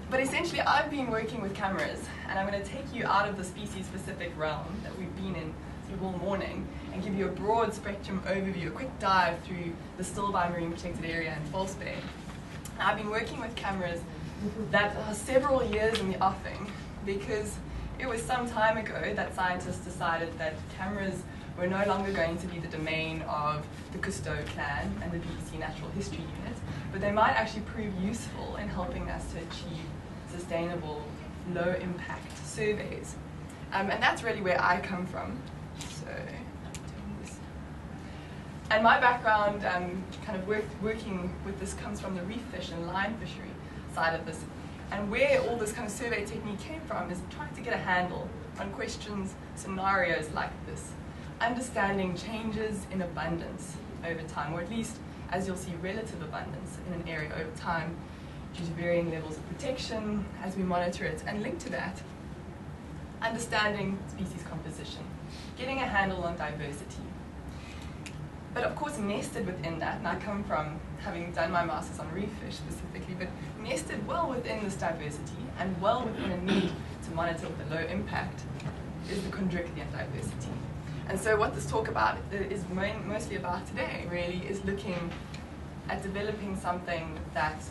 But essentially, I've been working with cameras, and I'm going to take you out of the species-specific realm that we've been in all morning and give you a broad spectrum overview, a quick dive through the Stilbaai Marine Protected Area and False Bay. I've been working with cameras that are several years in the offing because it was some time ago that scientists decided that cameras were no longer going to be the domain of the Cousteau clan and the BBC Natural History Unit, but they might actually prove useful in helping us to achieve sustainable, low-impact surveys. And that's really where I come from. And my background, kind of working with this, comes from the reef fish and line fishery side of this. And where all this kind of survey technique came from is trying to get a handle on questions, scenarios like this. Understanding changes in abundance over time, or at least, as you'll see, relative abundance in an area over time due to varying levels of protection as we monitor it. And linked to that, understanding species composition, getting a handle on diversity. But of course, nested within that, and I come from having done my master's on reef fish specifically, but nested well within this diversity and well within a need to monitor with a low impact is the chondrichthyan diversity. And so what this talk about is mostly about today, really, is looking at developing something that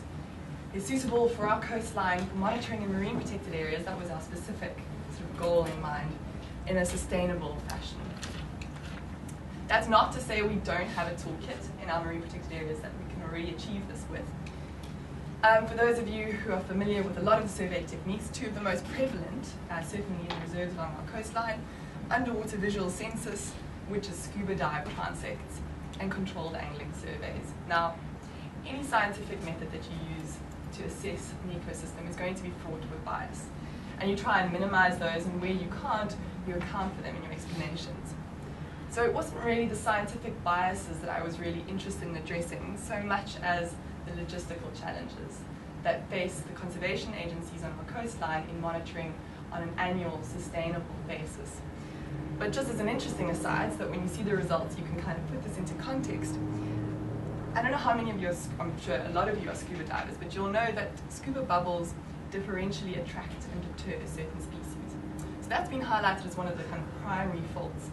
is suitable for our coastline, for monitoring in marine protected areas. That was our specific sort of goal in mind, in a sustainable fashion. That's not to say we don't have a toolkit in our marine protected areas that we can already achieve this with. For those of you who are familiar with a lot of the survey techniques, two of the most prevalent, certainly in reserves along our coastline, underwater visual census, which is scuba dive transects, and controlled angling surveys. Now, any scientific method that you use to assess an ecosystem is going to be fraught with bias. And you try and minimize those, and where you can't, you account for them in your explanations. So it wasn't really the scientific biases that I was really interested in addressing, so much as the logistical challenges that face the conservation agencies on our coastline in monitoring on an annual, sustainable basis. But just as an interesting aside, so that when you see the results, you can kind of put this into context. I don't know how many of you, I'm sure a lot of you are scuba divers, but you'll know that scuba bubbles differentially attract and deter certain species. So that's been highlighted as one of the kind of primary faults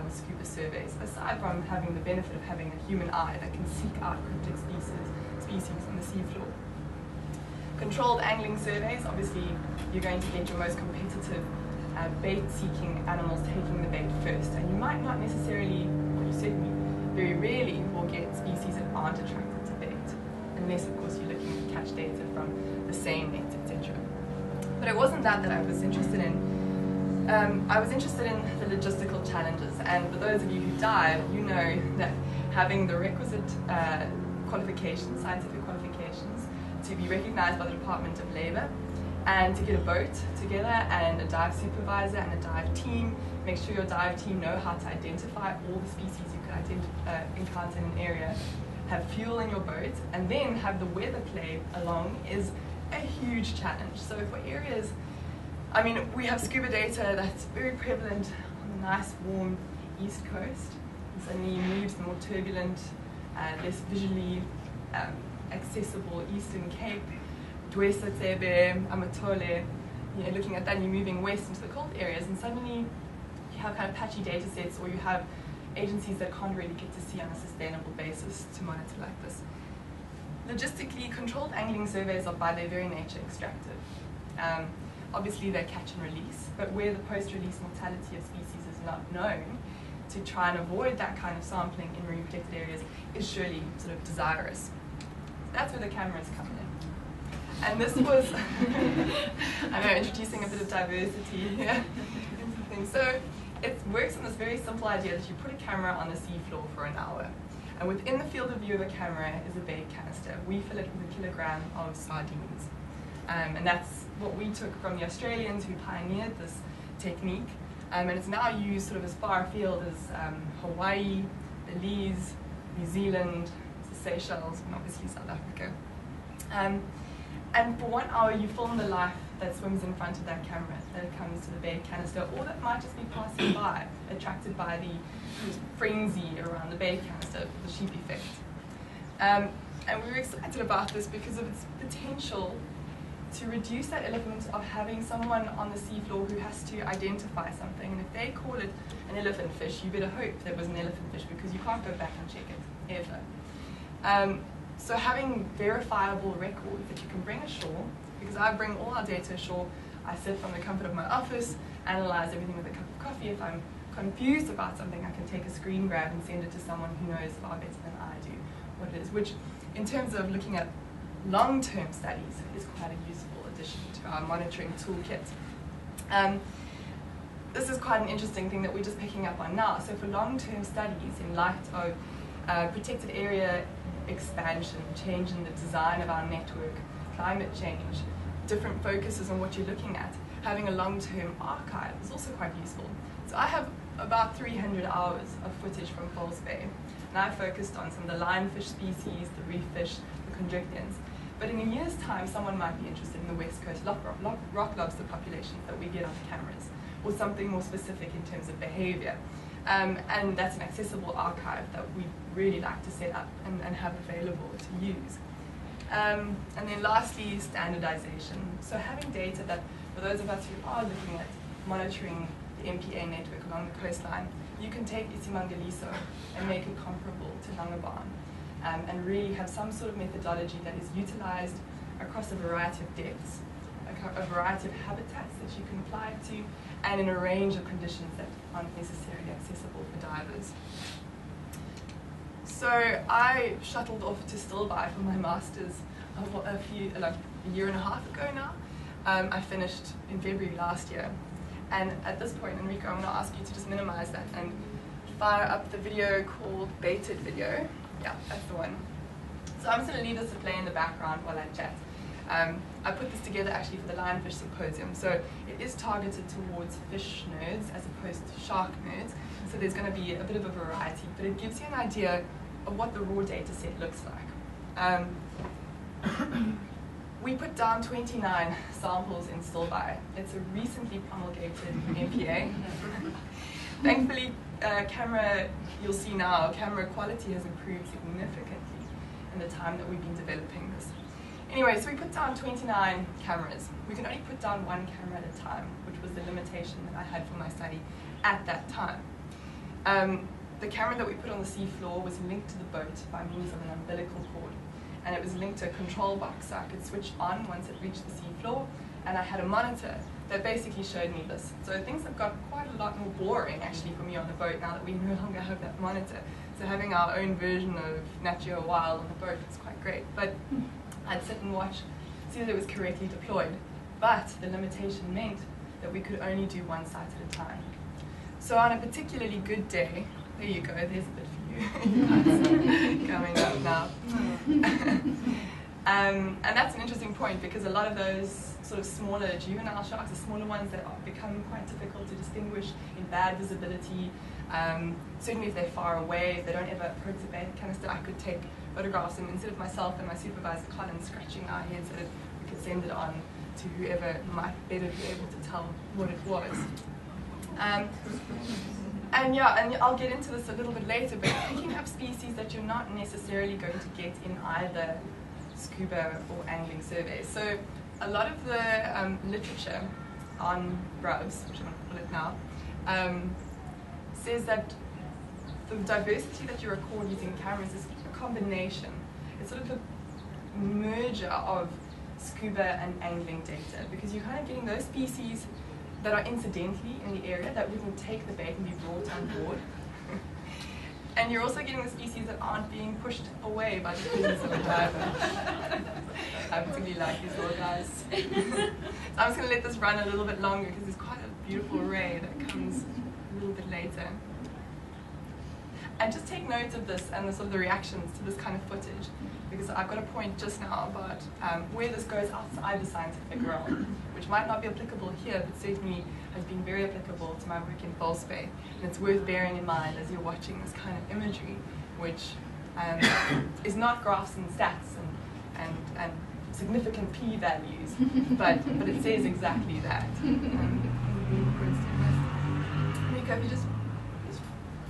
with scuba surveys, aside from having the benefit of having a human eye that can seek out cryptic species on the seafloor. Controlled angling surveys, obviously you're going to get your most competitive bait-seeking animals taking the bait first, and you might not necessarily, or you certainly very rarely will get species that aren't attracted to bait, unless of course you're looking at catch data from the same net, etc. But it wasn't that I was interested in. I was interested in the logistical challenges, and for those of you who dive, you know that having the requisite qualifications, scientific qualifications, to be recognized by the Department of Labour, and to get a boat together and a dive supervisor and a dive team, make sure your dive team know how to identify all the species you could encounter in an area, have fuel in your boat, and then have the weather play along is a huge challenge. So for areas, I mean, we have scuba data that's very prevalent on the nice, warm east coast. And suddenly you move to the more turbulent, less visually accessible Eastern Cape, Dwesa Tsebe, Amatole. You know, looking at that, and you're moving west into the cold areas, and suddenly you have kind of patchy data sets, or you have agencies that can't really get to see on a sustainable basis to monitor like this. Logistically, controlled angling surveys are by their very nature extractive. Obviously they catch and release, but where the post-release mortality of species is not known, to try and avoid that kind of sampling in marine protected areas is surely sort of desirous. So that's where the cameras come in. And this was, I know, introducing a bit of diversity here into things. So it works on this very simple idea that you put a camera on the seafloor for an hour. And within the field of view of a camera is a bait canister. We fill it with 1 kilogram of sardines. And that's what we took from the Australians who pioneered this technique. And it's now used sort of as far afield as Hawaii, Belize, New Zealand, the Seychelles, and obviously South Africa. And for 1 hour you film the life that swims in front of that camera, that it comes to the bait canister, or that might just be passing by, attracted by the frenzy around the bait canister, the sheep effect. And we were excited about this because of its potential to reduce that element of having someone on the seafloor who has to identify something. And if they call it an elephant fish, you better hope there was an elephant fish, because you can't go back and check it, ever. So having verifiable records that you can bring ashore, because I bring all our data ashore, I sit from the comfort of my office, analyze everything with a cup of coffee. If I'm confused about something, I can take a screen grab and send it to someone who knows far better than I do what it is, which in terms of looking at long-term studies is quite a useful addition to our monitoring toolkit. This is quite an interesting thing that we're just picking up on now. So for long-term studies, in light of protected area expansion, change in the design of our network, climate change, different focuses on what you're looking at, having a long-term archive is also quite useful. So I have about 300 hours of footage from False Bay, and I focused on some of the lionfish species, the reef fish, the chondrichthyan's. But in a year's time, someone might be interested in the west coast rock lobster populations that we get on the cameras, or something more specific in terms of behavior. And that's an accessible archive that we really like to set up and have available to use. And then lastly, standardization. So having data that, for those of us who are looking at monitoring the MPA network along the coastline, you can take Isimangaliso and make it comparable to Langebaan, and really have some sort of methodology that is utilized across a variety of depths, a variety of habitats that you can apply it to, and in a range of conditions that aren't necessarily accessible for divers. So I shuttled off to Stilbaai for my master's a year and a half ago now. I finished in February last year. And at this point, Enrico, I'm going to ask you to just minimize that and fire up the video called Baited Video. Yeah, that's the one. So I'm just going to leave this to play in the background while I chat. I put this together actually for the Lionfish Symposium. So it is targeted towards fish nerds as opposed to shark nerds. So there's going to be a bit of a variety, but it gives you an idea of what the raw data set looks like. We put down 29 samples in Stilbaai. It's a recently promulgated MPA. Thankfully, you'll see now, camera quality has improved significantly in the time that we've been developing this. Anyway, so we put down 29 cameras. We can only put down one camera at a time, which was the limitation that I had for my study at that time. The camera that we put on the seafloor was linked to the boat by means of an umbilical cord. And it was linked to a control box, so I could switch on once it reached the seafloor, and I had a monitor that basically showed me this. So things have got quite a lot more boring actually for me on the boat now that we no longer have that monitor. So having our own version of Nat Geo Wild on the boat is quite great. But I'd sit and watch, see that it was correctly deployed. But the limitation meant that we could only do one site at a time. So on a particularly good day, there you go, there's a bit for you. Coming up now. And that's an interesting point, because a lot of those sort of smaller juvenile sharks, the smaller ones that become quite difficult to distinguish in bad visibility, certainly if they're far away, if they don't ever approach the bait canister, I could take photographs, and instead of myself and my supervisor Colin scratching our heads, we could send it on to whoever might better be able to tell what it was. And yeah, and I'll get into this a little bit later, but picking up species that you're not necessarily going to get in either scuba or angling surveys. So a lot of the literature on BRUVs, which I'm going to call it now, says that the diversity that you record using cameras is a combination. It's sort of a merger of scuba and angling data, because you're kind of getting those species that are incidentally in the area that wouldn't take the bait and be brought on board. And you're also getting the species that aren't being pushed away by the presence of a diver. I particularly like these little guys. So I'm just going to let this run a little bit longer, because there's quite a beautiful array that comes a little bit later. And just take note of this and the sort of the reactions to this kind of footage, because I've got a point just now about where this goes outside the scientific realm, which might not be applicable here, but certainly has been very applicable to my work in False Bay. And it's worth bearing in mind as you're watching this kind of imagery, which is not graphs and stats and significant p-values, but it says exactly that. Nico, if you just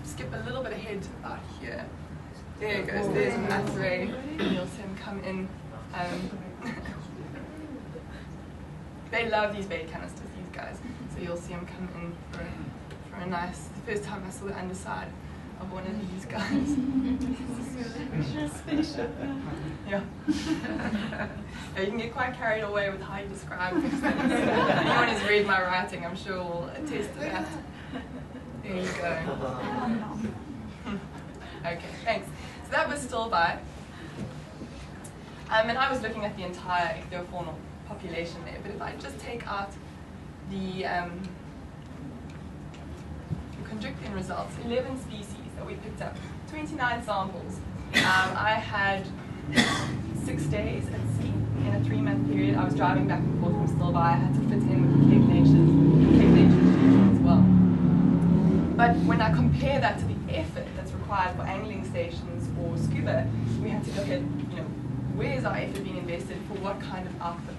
skip a little bit ahead about here. There it goes, there's an array, and you'll see him come in. they love these bait canisters, these guys. So you'll see them come in for a nice, the first time I saw the underside of one of these guys. Yeah. Yeah, you can get quite carried away with how you describe things. Anyone who's read my writing, I'm sure will attest to that. There you go. Okay, thanks. So that was Stilbaai. And I was looking at the entire ichthyofaunal population there, but if I just take out the chondricthyan results, 11 species that we picked up, 29 samples. I had 6 days at sea in a 3-month period. I was driving back and forth from Stilbaai. I had to fit in with the Cape Nations as well. But when I compare that to the effort that's required for angling stations or scuba, we had to look at, where's our effort being invested for what kind of output.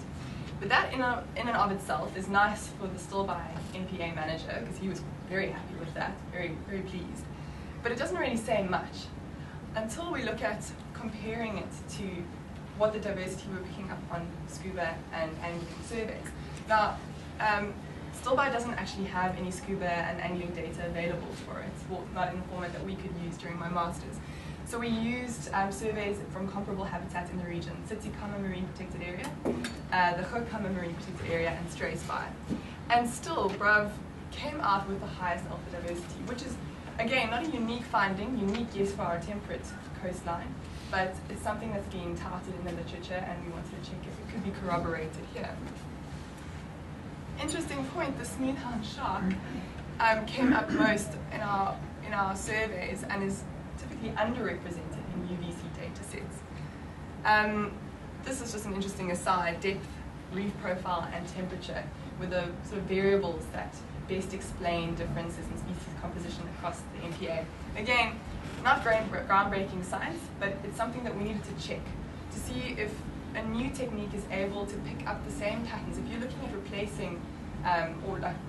But that in and of itself is nice for the Stilbaai MPA manager, because he was very happy with that, very, very pleased. But it doesn't really say much until we look at comparing it to what the diversity we're picking up on scuba and angling surveys. Now, Stilbaai doesn't actually have any scuba and angling data available for it, well, not in the format that we could use during my master's. So we used surveys from comparable habitats in the region, Tsitsikamma Marine Protected Area, the Hoekhammer Marine Protected Area, and Stilbaai. And still, BRUV came out with the highest alpha diversity, which is, again, not a unique finding, unique yes for our temperate coastline, but it's something that's being touted in the literature, and we wanted to check if it could be corroborated here. Interesting point, the smoothhound shark came up most in our surveys and is typically underrepresented in UVC data sets. This is just an interesting aside, depth, reef profile, and temperature were the sort of variables that best explain differences in species composition across the MPA. Again, not groundbreaking science, but it's something that we needed to check to see if a new technique is able to pick up the same patterns. If you're looking at replacing,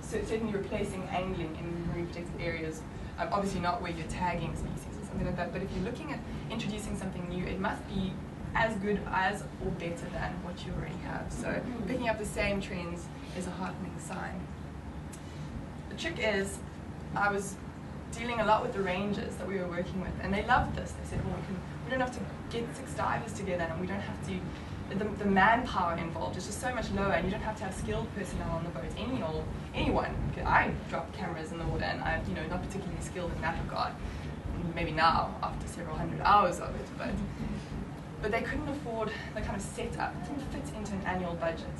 certainly replacing angling in marine protected areas, obviously not where you're tagging species or something like that, but if you're looking at introducing something new, it must be as good as or better than what you already have. So picking up the same trends is a heartening sign. The trick is, I was dealing a lot with the rangers that we were working with, and they loved this. They said, well, we don't have to get 6 divers together, and we don't have to, the manpower involved is just so much lower, and you don't have to have skilled personnel on the boat. Anyone. I drop cameras in the water, and I'm not particularly skilled in that regard. Maybe now, after several hundred hours of it, but they couldn't afford the kind of setup. It didn't fit into an annual budget,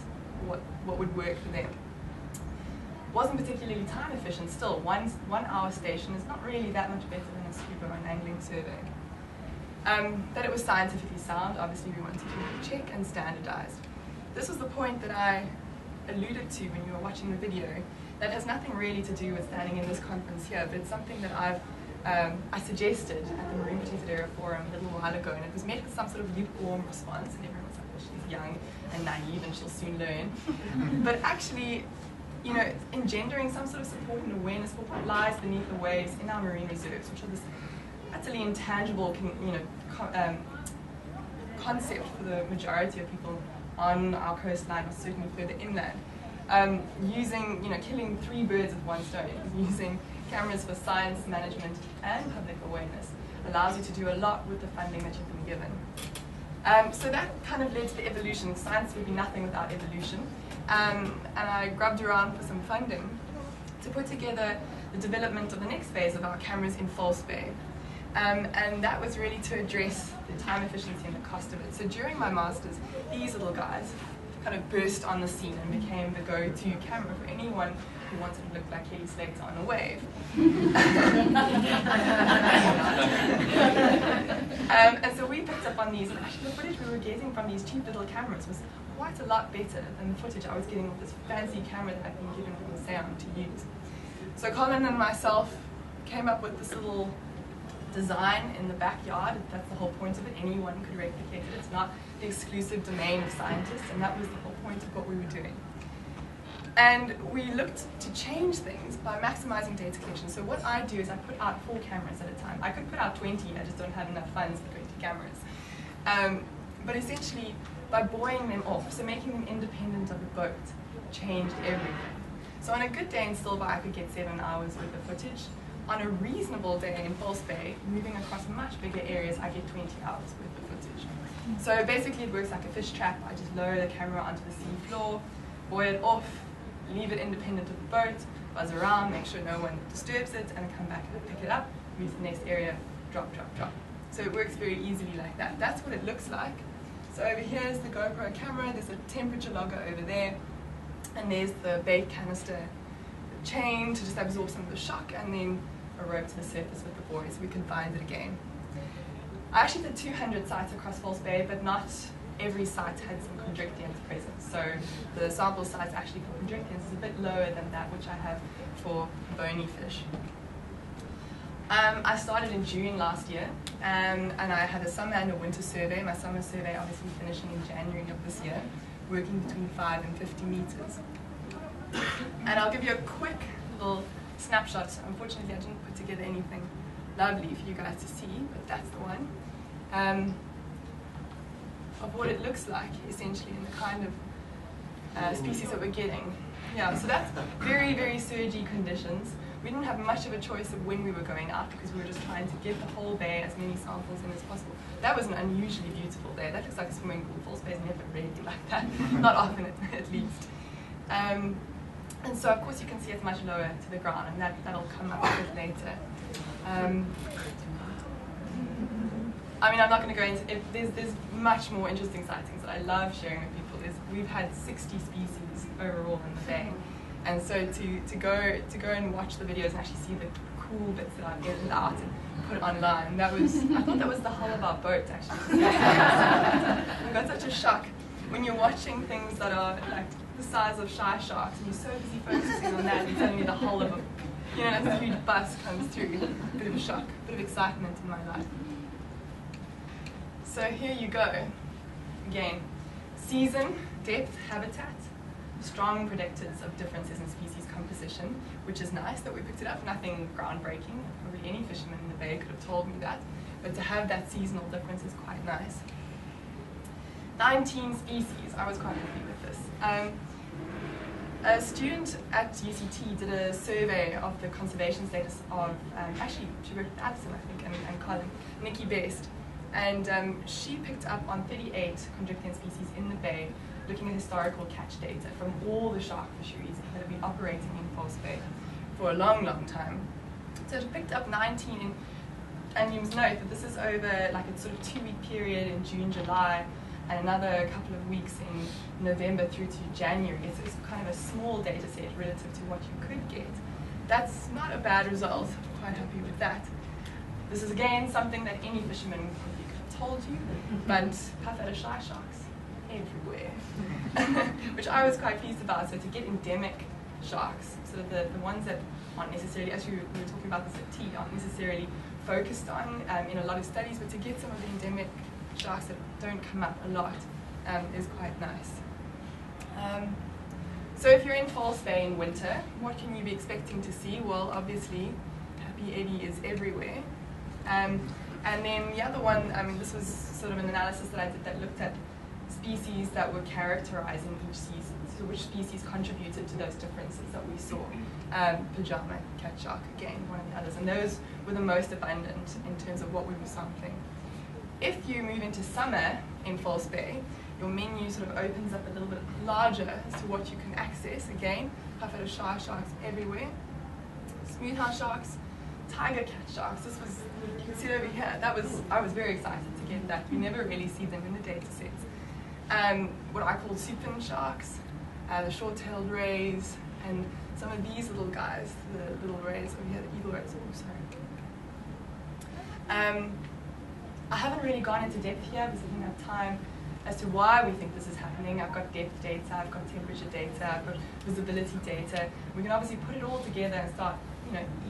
what would work for them. Wasn't particularly time efficient still. 1 hour station is not really that much better than a scuba or an angling survey. That it was scientifically sound, obviously we wanted to check and standardized. This was the point that I alluded to when you were watching the video. That has nothing really to do with standing in this conference here, but it's something that I suggested at the Marine Protected Area Forum a little while ago, and it was met with some sort of lukewarm response, and everyone was like, well, she's young and naive and she'll soon learn. But actually, engendering some sort of support and awareness for what lies beneath the waves in our marine reserves, which are this utterly intangible, concept for the majority of people on our coastline, or certainly further inland. Killing 3 birds with 1 stone, using cameras for science management and public awareness allows you to do a lot with the funding that you've been given. So that kind of led to the evolution. Science would be nothing without evolution. And I grubbed around for some funding to put together the development of the next phase of our cameras in false bay. And that was really to address the time efficiency and the cost of it. So during my master's, these little guys kind of burst on the scene and became the go-to camera for anyone who wanted to look like Kelly Slater on a wave. And so we picked up on these, and actually the footage we were getting from these cheap little cameras was quite a lot better than the footage I was getting with this fancy camera that I'd been given from the SAEON to use. So Colin and myself came up with this little design in the backyard. That's the whole point of it. Anyone could replicate it. It's not the exclusive domain of scientists, and that was the whole point of what we were doing. And we looked to change things by maximizing data collection. So what I do is I put out 4 cameras at a time. I could put out 20, I just don't have enough funds for 20 cameras. But essentially, by buoying them off, so making them independent of the boat, changed everything. So on a good day in Stilbaai, I could get 7 hours worth of footage. On a reasonable day in False Bay, moving across much bigger areas, I get 20 hours worth of footage. So basically it works like a fish trap. I just lower the camera onto the sea floor, buoy it off, leave it independent of the boat, buzz around, make sure no one disturbs it, and come back and pick it up, move to the next area, drop, drop, drop. So it works very easily like that. That's what it looks like. So over here is the GoPro camera, there's a temperature logger over there, and there's the bait canister, the chain to just absorb some of the shock, and then a rope to the surface with the buoy so we can find it again. I actually did 200 sites across False Bay, but not every site had some chondricthyans present. So the sample size actually for chondricthyans is a bit lower than that which I have for bony fish. I started in June last year, and I had a summer and a winter survey. My summer survey obviously finishing in January of this year, working between 5 and 50 meters. And I'll give you a quick little snapshot. Unfortunately, I didn't put together anything lovely for you guys to see, but that's the one. Of what it looks like, essentially, and the kind of species that we're getting. Yeah, so that's very, very surgy conditions. We didn't have much of a choice of when we were going out because we were just trying to get the whole bay as many samples in as possible. That was an unusually beautiful day. That looks like a swimming pool. False Bay is never really like that, not often at least. And so, of course, you can see it's much lower to the ground, and that'll come up a bit later. I mean, I'm not going to go into it. There's much more interesting sightings that I love sharing with people. We've had 60 species overall in the bay, and so to go and watch the videos and actually see the cool bits that I've edited out and put online, I thought that was the hull of our boat actually. We got such a shock when you're watching things that are like the size of shy sharks, and you're so busy focusing on that, and suddenly the hull of a huge bus comes through. A bit of a shock, a bit of excitement in my life. So here you go. Again, season, depth, habitat, strong predictors of differences in species composition, which is nice that we picked it up. Nothing groundbreaking. Probably any fisherman in the bay could have told me that. But to have that seasonal difference is quite nice. 19 species. I was quite happy with this. A student at UCT did a survey of the conservation status of, actually she worked with Addison, I think, and Colin, Nikki Best. And she picked up on 38 chondricthyan species in the bay, looking at historical catch data from all the shark fisheries that have been operating in False Bay for a long, long time. So it picked up 19, and you must note that this is over like a sort of 2-week period in June, July, and another couple of weeks in November through to January. It's kind of a small data set relative to what you could get. That's not a bad result. I'm quite happy with that. This is again something that any fisherman probably could have told you, but puffadder shy sharks everywhere, which I was quite pleased about. So to get endemic sharks, sort of the ones that aren't necessarily, as we were talking about this at tea, aren't necessarily focused on in a lot of studies, but to get some of the endemic sharks that don't come up a lot is quite nice. So if you're in False Bay in winter, what can you be expecting to see? Well, obviously, Happy Eddie is everywhere. And then the other one, I mean, this was sort of an analysis that I did that looked at species that were characterizing each season, so which species contributed to those differences that we saw. Pajama, cat shark, again, one of the others, and those were the most abundant in terms of what we were sampling. If you move into summer in False Bay, your menu sort of opens up a little bit larger as to what you can access. Again, puffadder shy sharks everywhere, smoothhouse sharks, tiger cat sharks. This was, you can see it over here. I was very excited to get that. You never really see them in the data sets. What I call supin sharks, the short-tailed rays, and some of these little guys, the little rays over here, the eagle rays. Oh, sorry. I haven't really gone into depth here because I didn't have time as to why we think this is happening. I've got depth data, I've got temperature data, I've got visibility data. We can obviously put it all together and start,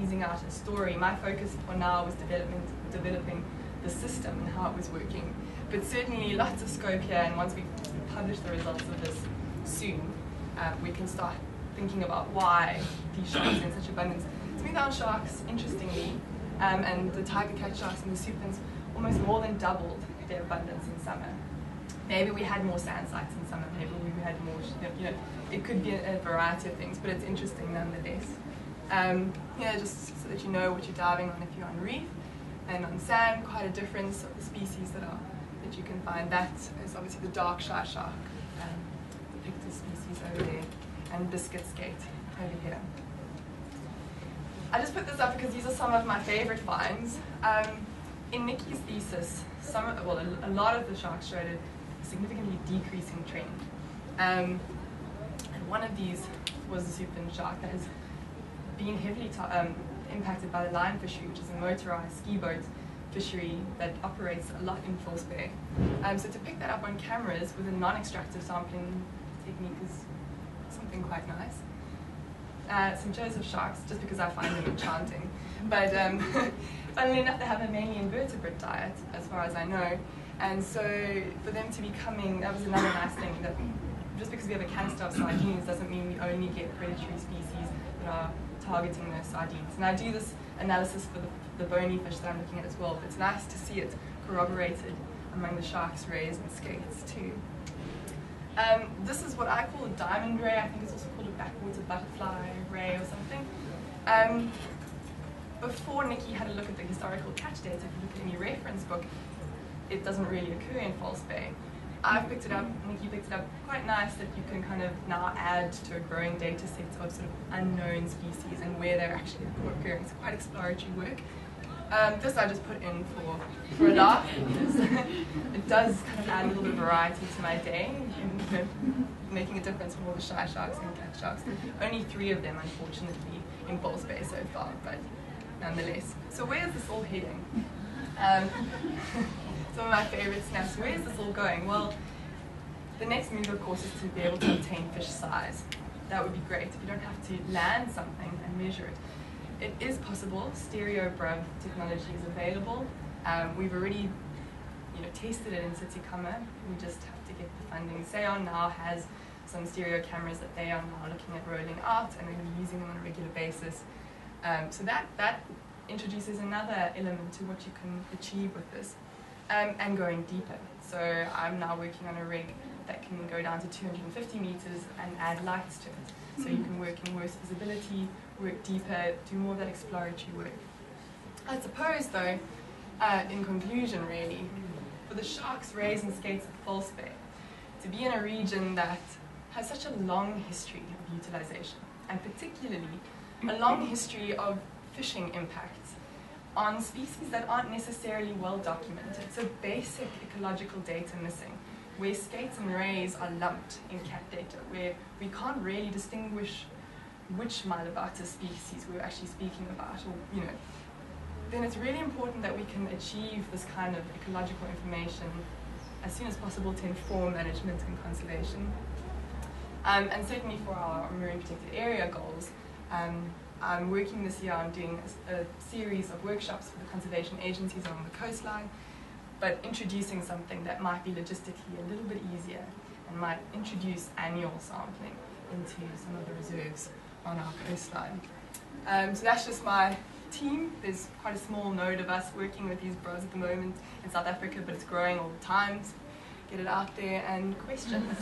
easing out a story. My focus for now was developing the system and how it was working. But certainly lots of scope here, and once we publish the results of this soon, we can start thinking about why these sharks are in such abundance. Smoothhouse sharks, interestingly, and the tiger cat sharks and the supins almost more than doubled their abundance in summer. maybe we had more sand sites in summer, maybe we had more, you know, it could be a variety of things, but it's interesting nonetheless. Yeah, just so that you know what you're diving on if you're on reef. And on sand, quite a difference of the species that you can find. That is obviously the dark shy shark, the pictus species over there, and biscuit skate over here. I just put this up because these are some of my favorite finds. In Nikki's thesis, a lot of the sharks showed a significantly decreasing trend. And one of these was the super fin shark that has been heavily impacted by the line fishery, which is a motorized ski boat fishery that operates a lot in False Bay. So to pick that up on cameras with a non-extractive sampling technique is something quite nice. Some Joseph sharks, just because I find them enchanting. But funnily enough, they have a mainly invertebrate diet, as far as I know. And so for them to be coming, that was another nice thing, that just because we have a canister of sardines doesn't mean we only get predatory species that are targeting those sardines. And I do this analysis for the bony fish that I'm looking at as well, but it's nice to see it corroborated among the sharks, rays, and skates too. This is what I call a diamond ray. I think it's also called a backwater butterfly ray or something. Before Nikki had a look at the historical catch data, if you look at any reference book, it doesn't really occur in False Bay. I've picked it up, Nikki picked it up, quite nice that you can kind of now add to a growing data set of sort of unknown species and where they're actually occurring. It's quite exploratory work. This I just put in for a laugh, because it does kind of add a little bit of variety to my day, and making a difference from all the shy sharks and cat sharks. Only 3 of them, unfortunately, in False Bay so far, but nonetheless. So where is this all heading? Some of my favorite snaps. Where is this all going? Well, the next move, of course, is to be able to obtain fish size. That would be great if you don't have to land something and measure it. It is possible. Stereo BRUV technology is available. We've already, tested it in Sitikama. We just have to get the funding. SAEON now has some stereo cameras that they are now looking at rolling out, and we're going to be using them on a regular basis. So that introduces another element to what you can achieve with this. And going deeper. So I'm now working on a rig that can go down to 250 meters and add lights to it. So you can work in worse visibility, work deeper, do more of that exploratory work. I suppose though, in conclusion really, for the sharks, rays and skates of False Bay, to be in a region that has such a long history of utilization, and particularly a long history of fishing impacts on species that aren't necessarily well documented. So basic ecological data missing, where skates and rays are lumped in cat data, where we can't really distinguish which Mylobatus species we're actually speaking about, or then it's really important that we can achieve this kind of ecological information as soon as possible to inform management and conservation. And certainly for our marine protected area goals, I'm working this year on doing a series of workshops for the conservation agencies along the coastline, but introducing something that might be logistically a little bit easier and might introduce annual sampling into some of the reserves on our coastline. So that's just my team. There's quite a small node of us working with these BRUVs at the moment in South Africa, but it's growing all the time. So get it out there and questions.